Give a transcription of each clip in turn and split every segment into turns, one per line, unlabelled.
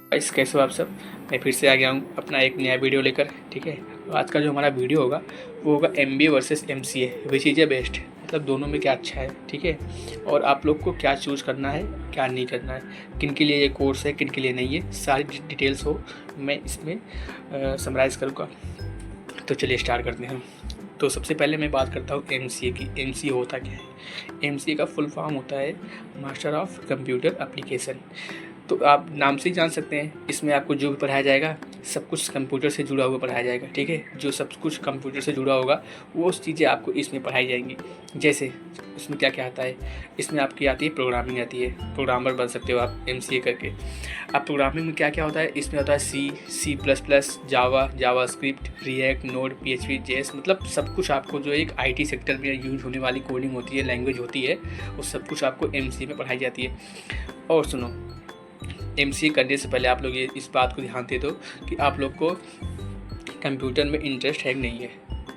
Guys, कैसे हो आप सब। मैं फिर से आ गया हूँ अपना एक नया वीडियो लेकर। ठीक है, तो आज का जो हमारा वीडियो होगा वो होगा MBA versus MCA, which is a best, मतलब दोनों में क्या अच्छा है। ठीक है, और आप लोग को क्या चूज़ करना है, क्या नहीं करना है, किन के लिए ये कोर्स है, किन के लिए नहीं है, सारी डिटेल्स हो मैं इसमें समराइज़ करूँगा। तो चलिए स्टार्ट करते हैं। तो सबसे पहले मैं बात करता हूँ एमसीए की। एमसीए होता क्या है? एमसीए का फुल फॉर्म होता है मास्टर ऑफ कंप्यूटर एप्लीकेशन। तो आप नाम से ही जान सकते हैं, इसमें आपको जो भी पढ़ाया जाएगा सब कुछ कंप्यूटर से जुड़ा हुआ पढ़ाया जाएगा। ठीक है, जो सब कुछ कंप्यूटर से जुड़ा होगा वो चीज़ें आपको इसमें पढ़ाई जाएंगी। जैसे इसमें क्या क्या आता है, इसमें आपकी आती है प्रोग्रामिंग आती है, प्रोग्रामर बन सकते हो आप एमसीए करके। अब प्रोग्रामिंग में क्या क्या होता है, इसमें होता है C, C plus plus, Java, JavaScript, React, Node, PHP, JS, मतलब सब कुछ आपको जो एक आईटी सेक्टर में यूज होने वाली कोडिंग होती है, लैंग्वेज होती है, वो सब कुछ आपको एमसीए में पढ़ाई जाती है। और सुनो, एमसीए करने से पहले आप लोग ये इस बात को ध्यान दे दो कि आप लोग को कंप्यूटर में इंटरेस्ट है कि नहीं है।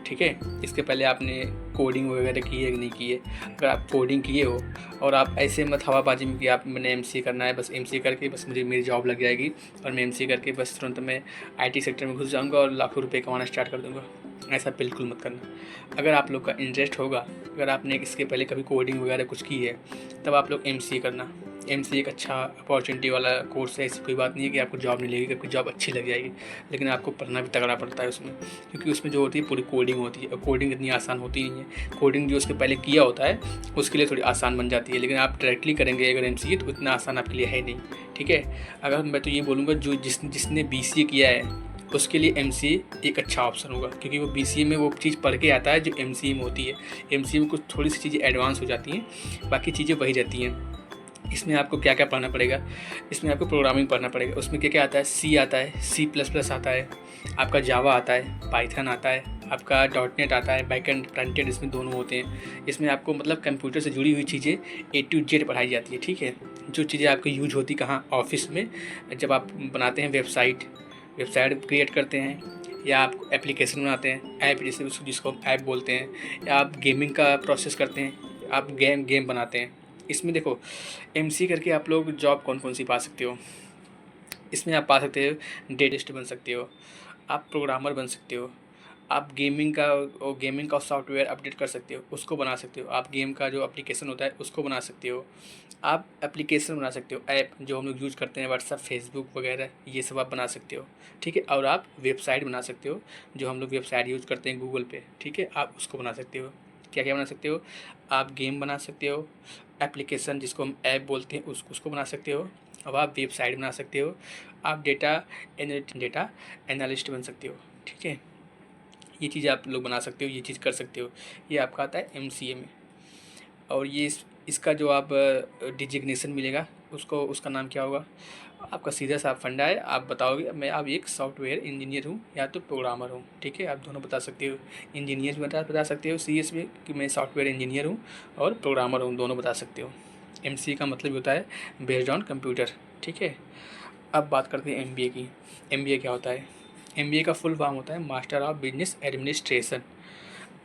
ठीक है, इसके पहले आपने कोडिंग वगैरह की है कि नहीं की है। अगर आप कोडिंग किए हो और आप ऐसे मत हवाबाजी में कि आप मैंने एमसीए करना है, बस एमसीए करके बस मुझे मेरी जॉब लग जाएगी और मैं एमसीए करके बस तुरंत मैं आईटी सेक्टर में घुस जाऊंगा और लाखों रुपए कमाना स्टार्ट कर दूंगा। ऐसा बिल्कुल मत करना। अगर आप लोग का इंटरेस्ट होगा, अगर आपने इसके पहले कभी कोडिंग वगैरह कुछ की है, तब आप लोग एमसीए करना। एमसीए एक अच्छा अपॉर्चुनिटी वाला कोर्स है। ऐसी कोई बात नहीं है कि आपको जॉब नहीं लगेगी, आपकी जॉब अच्छी लग जाएगी, लेकिन आपको पढ़ना भी तगड़ा पड़ता है उसमें, क्योंकि उसमें जो होती है पूरी कोडिंग होती है, और कोडिंग इतनी आसान होती नहीं है। कोडिंग जो उसके पहले किया होता है उसके लिए थोड़ी आसान बन जाती है, लेकिन आप डायरेक्टली करेंगे अगर एमसीए तो इतना आसान आपके लिए है नहीं। ठीक है, अगर मैं तो ये बोलूँगा जो जिसने बीसीए किया है उसके लिए एमसीए एक अच्छा ऑप्शन होगा, क्योंकि वो बीसीए में वो चीज़ पढ़ के आता है जो एमसीए में होती है। एमसीए में कुछ थोड़ी सी चीज़ें एडवांस हो जाती हैं, बाकी चीज़ें वही रहती हैं। इसमें आपको क्या क्या पढ़ना पड़ेगा, इसमें आपको प्रोग्रामिंग पढ़ना पड़ेगा। उसमें क्या क्या आता है, सी आता है, सी प्लस प्लस आता है, आपका जावा आता है, पाइथन आता है, आपका डॉट नेट आता है, बैकएंड फ्रंट एंड इसमें दोनों होते हैं। इसमें आपको मतलब कंप्यूटर से जुड़ी हुई चीज़ें ए टू जेड पढ़ाई जाती है। ठीक है, जो चीज़ें आपको यूज होती कहाँ, ऑफिस में जब आप बनाते हैं वेबसाइट, वेबसाइट क्रिएट करते हैं, या आप एप्लीकेशन बनाते हैं, ऐप जैसे जिसको हम ऐप बोलते हैं, या आप गेमिंग का प्रोसेस करते हैं, आप गेम बनाते हैं। इसमें देखो, एमसी करके आप लोग जॉब कौन कौन सी पा सकते हो। इसमें आप पा सकते हो डेटिस्ट बन सकते हो, आप प्रोग्रामर बन सकते हो, आप गेमिंग का सॉफ्टवेयर अपडेट कर सकते हो, उसको बना सकते हो, आप गेम का जो एप्लीकेशन होता है उसको बना सकते हो, आप एप्लीकेशन बना सकते हो, ऐप जो हम लोग यूज़ करते हैं व्हाट्सअप, फेसबुक वगैरह, ये सब आप बना सकते हो। ठीक है, और आप वेबसाइट बना सकते हो, जो हम लोग वेबसाइट यूज़ करते हैं गूगल पे। ठीक है, आप उसको बना सकते हो। क्या क्या बना सकते हो, आप गेम बना सकते हो, एप्लीकेशन जिसको हम ऐप बोलते हैं उसको बना सकते हो, अब आप वेबसाइट बना सकते हो, आप डेटा एनालिस्ट बन सकते हो। ठीक है, ये चीज़ आप लोग बना सकते हो, ये चीज़ कर सकते हो। ये आपका आता है एमसीए में। और ये इसका जो आप डिजिग्नेशन मिलेगा उसको, उसका नाम क्या होगा, आपका सीधा सा फंडा है, आप बताओगे मैं अब एक सॉफ्टवेयर इंजीनियर हूँ या तो प्रोग्रामर हूँ। ठीक है, आप दोनों बता सकते हो। इंजीनियर भी बता सकते हो सीएस में कि मैं सॉफ्टवेयर इंजीनियर हूँ, और प्रोग्रामर हूँ, दोनों बता सकते हो। एमसीए का मतलब होता है बेस्ड ऑन कंप्यूटर। ठीक है, अब बात करते हैं एमबीए की। एमबीए क्या होता है, एमबीए का फुल फॉर्म होता है मास्टर ऑफ बिजनेस एडमिनिस्ट्रेशन।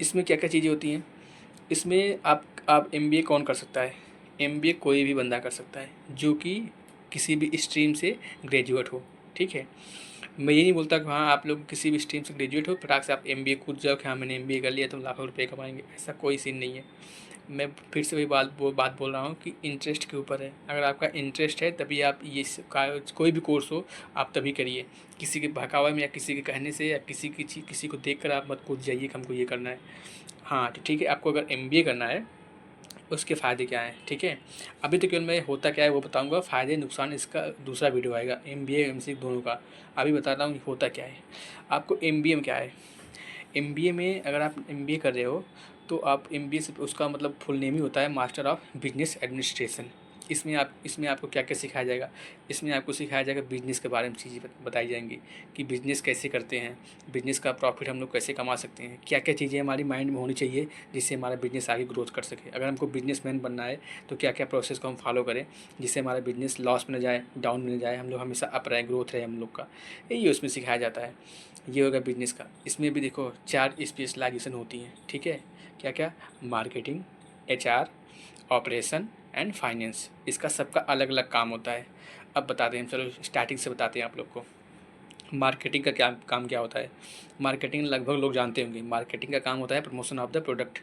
इसमें क्या क्या चीज़ें होती हैं, इसमें आप एमबीए कौन कर सकता है, एमबीए कोई भी बंदा कर सकता है जो कि किसी भी स्ट्रीम से ग्रेजुएट हो। ठीक है, मैं ये नहीं बोलता कि हाँ आप लोग किसी भी स्ट्रीम से ग्रेजुएट हो फटाक से आप एमबीए कूद जाओ कि हाँ मैंने एमबीए कर लिया तुम लाखों रुपए कमाएंगे, ऐसा कोई सीन नहीं है। मैं फिर से वही बात बोल रहा हूँ कि इंटरेस्ट के ऊपर है। अगर आपका इंटरेस्ट है तभी आप ये कोई भी कोर्स हो आप तभी करिए। किसी के बहकावे में या किसी के कहने से या किसी को देख कर आप मत कूद जाइए कि हमको ये करना है। हाँ तो ठीक है, आपको अगर एमबीए करना है उसके फ़ायदे क्या हैं। ठीक है, अभी तो केवल मैं होता क्या है वो बताऊंगा, फ़ायदे नुकसान इसका दूसरा वीडियो आएगा एमबीए एमसीए दोनों का। अभी बता रहा हूँ होता क्या है। आपको एमबीए में क्या है, एमबीए में अगर आप एमबीए कर रहे हो तो आप एमबीए से उसका मतलब फुल नेम ही होता है मास्टर ऑफ बिजनेस एडमिनिस्ट्रेशन। इसमें आपको क्या क्या सिखाया जाएगा, इसमें आपको सिखाया जाएगा बिज़नेस के बारे में चीज़ें बताई जाएंगी कि बिज़नेस कैसे करते हैं, बिज़नेस का प्रॉफिट हम लोग कैसे कमा सकते हैं, क्या क्या चीज़ें हमारी माइंड में होनी चाहिए जिससे हमारा बिज़नेस आगे ग्रोथ कर सके। अगर हमको बिजनेसमैन बनना है तो क्या क्या प्रोसेस को हम फॉलो करें जिससे हमारा बिज़नेस लॉस में न जाए, डाउन में न जाए, हम लोग हमेशा अप रहे, ग्रोथ रहे हम लोग का। यही उसमें सिखाया जाता है। ये होगा बिजनेस का। इसमें भी देखो 4 स्पेशलाइजेशन होती हैं। ठीक है, क्या क्या, marketing, HR, operation and finance, इसका सबका अलग अलग काम होता है। अब बताते हैं, चलो स्टार्टिंग से बताते हैं आप लोग को। मार्केटिंग का क्या काम क्या होता है। मार्केटिंग लगभग लोग जानते होंगे। मार्केटिंग का काम होता है प्रमोशन ऑफ द प्रोडक्ट।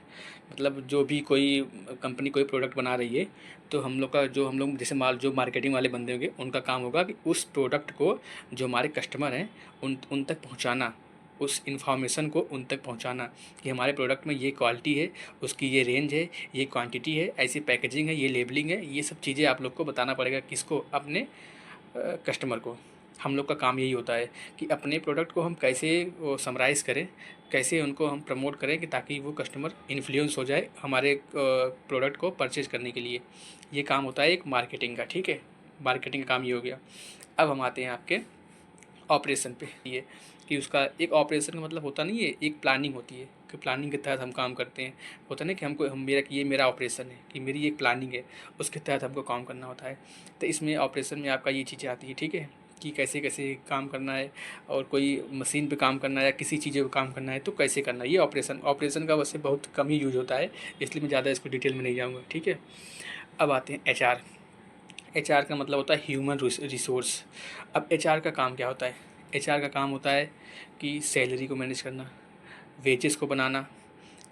मतलब जो भी कोई कंपनी कोई प्रोडक्ट बना रही है, तो हम लोग का जो हम लोग जैसे जो मार्केटिंग वाले बंदे होंगे, उनका काम होगा कि उस प्रोडक्ट को जो हमारे कस्टमर हैं उन तक पहुँचाना, उस इन्फॉर्मेशन को उन तक पहुँचाना कि हमारे प्रोडक्ट में ये क्वालिटी है, उसकी ये रेंज है, ये क्वांटिटी है, ऐसी पैकेजिंग है, ये लेबलिंग है। ये सब चीज़ें आप लोग को बताना पड़ेगा, किसको, अपने कस्टमर को। हम लोग का काम यही होता है कि अपने प्रोडक्ट को हम कैसे वो समराइज़ करें, कैसे उनको हम प्रमोट करें कि ताकि वो कस्टमर इन्फ्लुएंस हो जाए हमारे प्रोडक्ट को परचेज़ करने के लिए। ये काम होता है एक मार्केटिंग का, ठीक है। मार्केटिंग का काम ये हो गया। अब हम आते हैं आपके ऑपरेशन पे। ये कि उसका एक ऑपरेशन का मतलब होता नहीं है, एक प्लानिंग होती है कि प्लानिंग के तहत हम काम करते हैं। होता नहीं कि हमको हम मेरा कि ये मेरा ऑपरेशन है, कि मेरी एक प्लानिंग है, उसके तहत हमको काम करना होता है। तो इसमें ऑपरेशन में आपका ये चीज़ें आती है, ठीक है, कि कैसे कैसे काम करना है, और कोई मशीन पे काम करना है या किसी चीज़ पे काम करना है तो कैसे करना है। ये ऑपरेशन का वैसे बहुत कम ही यूज होता है, इसलिए मैं ज़्यादा इसको डिटेल में नहीं जाऊँगा, ठीक है। अब आते हैं एचआर। एचआर का मतलब होता है ह्यूमन रिसोर्स। अब एचआर का काम क्या होता है। एचआर का काम होता है कि सैलरी को मैनेज करना, वेजेस को बनाना,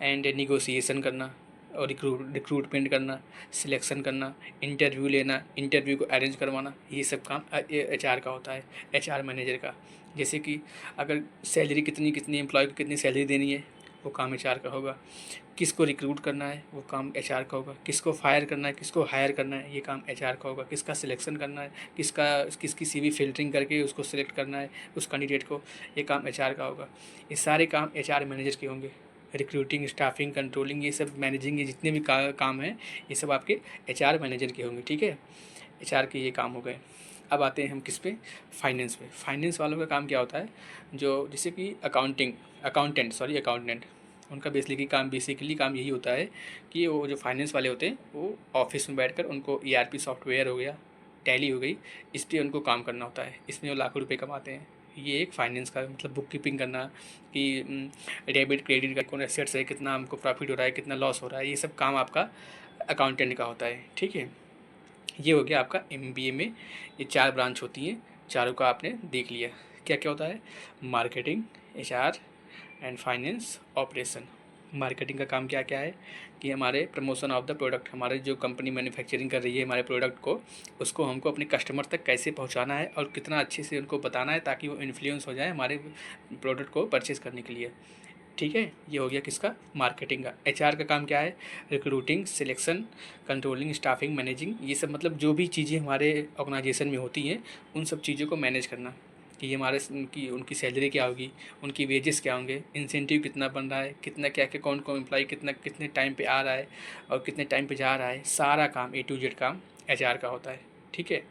एंड निगोशिएशन करना, और रिक्रूटमेंट करना, सिलेक्शन करना, इंटरव्यू लेना, इंटरव्यू को अरेंज करवाना। ये सब काम एचआर का होता है, एचआर मैनेजर का। जैसे कि अगर सैलरी कितनी कितनी एम्प्लॉय को कितनी सैलरी देनी है, वो काम एचआर का होगा। किसको रिक्रूट करना है, वो काम एचआर का होगा। किसको फायर करना है, किसको हायर करना है, ये काम एचआर का होगा। किसका सिलेक्शन करना है, किसकी सीवी फ़िल्टरिंग करके उसको सिलेक्ट करना है उस कैंडिडेट को, ये काम एचआर का होगा। ये सारे काम एचआर मैनेजर के होंगे। रिक्रूटिंग, स्टाफिंग, कंट्रोलिंग, ये सब मैनेजिंग, ये जितने भी काम हैं, ये सब आपके एचआर मैनेजर के होंगे, ठीक है। एचआर के ये काम हो गए। अब आते हैं हम किस पे, फाइनेंस पे। फाइनेंस वालों का काम क्या होता है, जो जैसे कि अकाउंटेंट, उनका बेसिकली काम यही होता है कि वो जो फाइनेंस वाले होते हैं, वो ऑफिस में बैठकर उनको ईआरपी सॉफ्टवेयर हो गया, टैली हो गई, इस पे उनको काम करना होता है। इसमें वो लाखों रुपए कमाते हैं। ये एक फाइनेंस का मतलब बुक कीपिंग करना, कि डेबिट क्रेडिट का कौन एसेट्स है, कितना हमको प्रॉफिट हो रहा है, कितना लॉस हो रहा है, ये सब काम आपका अकाउंटेंट का होता है, ठीक है। ये हो गया आपका एमबीए में। ये 4 ब्रांच होती हैं, चारों का आपने देख लिया। क्या क्या होता है, marketing, HR and finance, operation. Marketing का काम क्या क्या है कि हमारे प्रमोशन ऑफ द प्रोडक्ट, हमारे जो कंपनी मैन्युफैक्चरिंग कर रही है हमारे प्रोडक्ट को, उसको हमको अपने कस्टमर तक कैसे पहुंचाना है और कितना अच्छे से उनको बताना है ताकि वो इन्फ्लुएंस हो जाए हमारे प्रोडक्ट को परचेज़ करने के लिए, ठीक है। ये हो गया किसका, मार्केटिंग का। एचआर का काम क्या है, recruiting, selection, controlling, staffing, managing, ये सब मतलब जो भी चीज़ें हमारे ऑर्गेनाइजेशन में होती हैं उन सब चीज़ों को मैनेज करना, कि ये हमारे उनकी सैलरी क्या होगी, उनकी वेजेस क्या होंगे, इंसेंटिव कितना बन रहा है, कितना क्या क्या कौन कौन एम्प्लॉय कितने टाइम पे आ रहा है और कितने टाइम पे जा रहा है, सारा काम A to Z काम एचआर का होता है, ठीक है।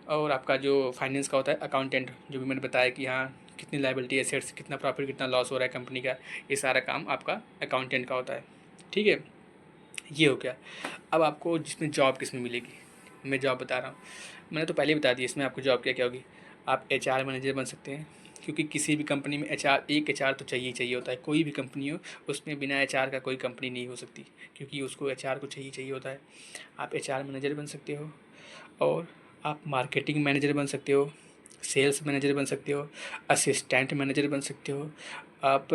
और आपका जो फाइनेंस का होता है, अकाउंटेंट, जो भी मैंने बताया कि हाँ कितनी लायबिलिटी, एसेट्स, कितना प्रॉफिट, कितना लॉस हो रहा है कंपनी का, ये सारा काम आपका अकाउंटेंट का होता है, ठीक है। ये हो गया। अब आपको जिसमें जॉब किस में मिलेगी, मैं जॉब बता रहा हूँ। मैंने तो पहले ही बता दिया इसमें आपको जॉब क्या क्या होगी। आप एचआर मैनेजर बन सकते हैं, क्योंकि किसी भी कंपनी में एक एचआर तो चाहिए ही चाहिए होता है। कोई भी कंपनी हो उसमें बिना एचआर का कोई कंपनी नहीं हो सकती, क्योंकि उसको एचआर को चाहिए चाहिए होता है। आप एचआर मैनेजर बन सकते हो, और आप मार्केटिंग मैनेजर बन सकते हो, सेल्स मैनेजर बन सकते हो, असिस्टेंट मैनेजर बन सकते हो, आप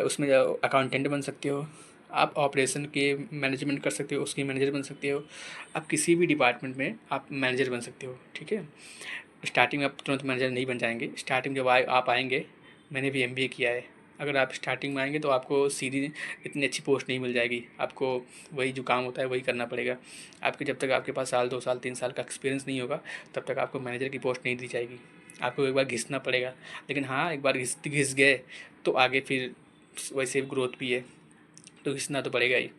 उसमें अकाउंटेंट बन सकते हो, आप ऑपरेशन के मैनेजमेंट कर सकते हो, उसकी मैनेजर बन सकते हो। आप किसी भी डिपार्टमेंट में आप मैनेजर बन सकते हो, ठीक है। स्टार्टिंग में आप तुरंत मैनेजर नहीं बन जाएंगे। स्टार्टिंग जब आप आएंगे, मैंने भी एमबीए किया है, अगर आप स्टार्टिंग में आएंगे तो आपको सीधी इतनी अच्छी पोस्ट नहीं मिल जाएगी। आपको वही जो काम होता है वही करना पड़ेगा। आपके जब तक आपके पास साल 2 साल 3 साल का एक्सपीरियंस नहीं होगा, तब तक आपको मैनेजर की पोस्ट नहीं दी जाएगी। आपको एक बार घिसना पड़ेगा, लेकिन हाँ एक बार घिस गए तो आगे फिर वैसे ग्रोथ भी है, तो घिसना तो पड़ेगा ही।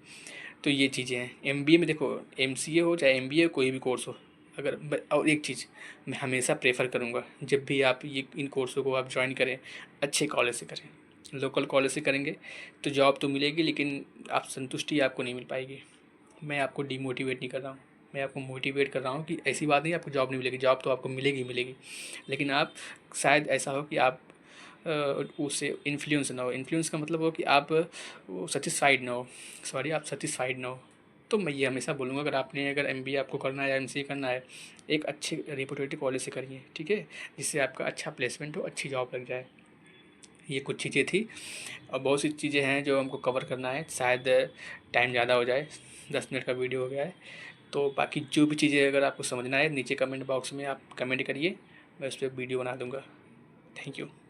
तो ये चीज़ें हैं एमबीए में। देखो एमसीए हो चाहे एमबीए कोई भी कोर्स हो, और एक चीज़ मैं हमेशा प्रेफर करूँगा, जब भी आप ये इन कोर्सों को आप ज्वाइन करें, अच्छे कॉलेज से करें। लोकल कॉलेज से करेंगे तो जॉब तो मिलेगी, लेकिन आप संतुष्टि आपको नहीं मिल पाएगी। मैं आपको डिमोटिवेट नहीं कर रहा हूँ, मैं आपको मोटिवेट कर रहा हूँ कि ऐसी बात नहीं आपको जॉब नहीं मिलेगी, जॉब तो आपको मिलेगी ही मिलेगी। लेकिन आप शायद ऐसा हो कि आप उससे इन्फ्लुएंस ना हो। इन्फ्लुएंस का मतलब हो कि आप वो सेटिस्फाइड ना हो, आप सेटिस्फाइड ना हो, तो मैं ये हमेशा बोलूँगा, अगर एमबीए आपको करना है या एमसीए करना है, एक अच्छी रेपुटेड कॉलेज से करिए, ठीक है, जिससे आपका अच्छा प्लेसमेंट हो, अच्छी जॉब लग जाए। ये कुछ चीज़ें थी और बहुत सी चीज़ें हैं जो हमको कवर करना है, शायद टाइम ज़्यादा हो जाए, 10 मिनट का वीडियो हो गया है। तो बाकी जो भी चीज़ें अगर आपको समझना है नीचे कमेंट बॉक्स में आप कमेंट करिए, मैं उस पर वीडियो बना दूँगा। Thank you.